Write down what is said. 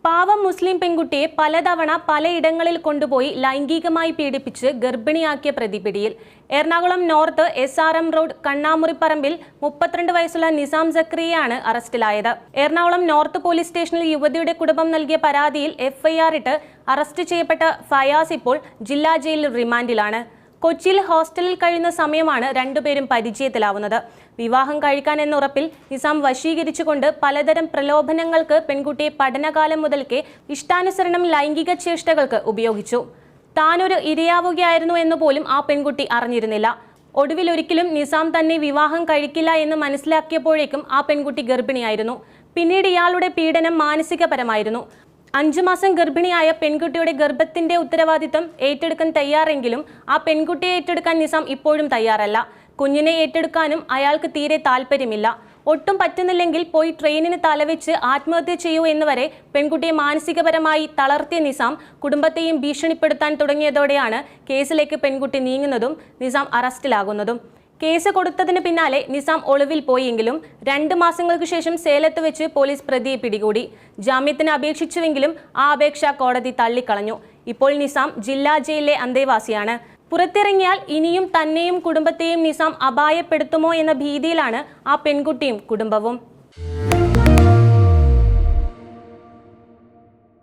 പാവം മുസ്ലിം പെൺകുട്ടിയെ പലതവണ പലയിടങ്ങളിൽ കൊണ്ടുപോയി ലൈംഗികമായി പീഡിപ്പിച്ച് ഗർഭിണിയാക്കിയ പ്രതി പിടിയിൽ. എറണാകുളം നോർത്ത് SRM റോഡ് കണ്ണാമുറിപ്പറമ്പിൽ 32 വയസ്സുള്ള നിസാം സക്രിയയാണ് അറസ്റ്റിലായത്. എറണാകുളം നോർത്ത് പോലീസ് സ്റ്റേഷനിൽ യുവതിയുടെ കുടുംബം നൽകിയ പരാതിയിൽ FIR ഇട്ട് അറസ്റ്റ് ചെയ്യപ്പെട്ട ഫയാസ് ഇപ്പോൾ ജില്ലാ ജയിലിൽ റിമാൻഡിലാണ്. കൊച്ചിയിൽ ഹോസ്റ്റലിൽ കഴിയുന്ന സമയമാണ് രണ്ടുപേരും പരിചയത്തിലാവുന്നത്. വിവാഹം കഴിക്കാൻ എന്ന ഉറപ്പിൽ നിസാം വശീകരിച്ചുകൊണ്ട് പലതരം പ്രലോഭനങ്ങൾക്ക് പെൺകുട്ടിയെ പഠനകാലം മുതൽക്കേ ഇഷ്ടാനുസരണം ലൈംഗിക ചേഷ്ടകൾക്ക് ഉപയോഗിച്ചു. താനൊരു ഇരയാവുകയായിരുന്നു എന്ന് പോലും ആ പെൺകുട്ടി അറിഞ്ഞിരുന്നില്ല. ഒടുവിൽ ഒരിക്കലും നിസാം തന്നെ വിവാഹം കഴിക്കില്ല എന്ന് മനസ്സിലാക്കിയപ്പോഴേക്കും ആ പെൺകുട്ടി ഗർഭിണിയായിരുന്നു. പിന്നീട് ഇയാളുടെ പീഡനം മാനസികപരമായിരുന്നു. 5 മാസം ഗർഭിണിയായ പെൺകുട്ടിയുടെ ഗർഭത്തിന്റെ ഉത്തരവാദിത്തം ഏറ്റെടുക്കാൻ തയ്യാറെങ്കിലും ആ പെൺകുട്ടിയെ ഏറ്റെടുക്കാൻ നിസാം ഇപ്പോഴും തയ്യാറല്ല. കുഞ്ഞിനെ ഏറ്റെടുക്കാനും അയാൾക്ക് തീരെ താല്പര്യമില്ല. ഒട്ടും പറ്റുന്നില്ലെങ്കിൽ പോയി ട്രെയിനിന് തലവെച്ച് ആത്മഹത്യ ചെയ്യൂ എന്നുവരെ പെൺകുട്ടിയെ മാനസികപരമായി തളർത്തിയ നിസാം കുടുംബത്തെയും ഭീഷണിപ്പെടുത്താൻ തുടങ്ങിയതോടെയാണ് കേസിലേക്ക് പെൺകുട്ടി നീങ്ങുന്നതും നിസാം അറസ്റ്റിലാകുന്നതും. കേസ് കൊടുത്തതിന് പിന്നാലെ നിസാം ഒളിവിൽ പോയെങ്കിലും 2 മാസങ്ങൾക്ക് ശേഷം സേലത്ത് വെച്ച് പോലീസ് പ്രതിയെ പിടികൂടി. ജാമ്യത്തിന് അപേക്ഷിച്ചുവെങ്കിലും ആ അപേക്ഷ കോടതി തള്ളിക്കളഞ്ഞു. ഇപ്പോൾ നിസാം ജില്ലാ ജയിലിലെ അന്തേവാസിയാണ്. പുറത്തിറങ്ങിയാൽ ഇനിയും തന്നെയും കുടുംബത്തെയും നിസാം അപായപ്പെടുത്തുമോ എന്ന ഭീതിയിലാണ് ആ പെൺകുട്ടിയും കുടുംബവും.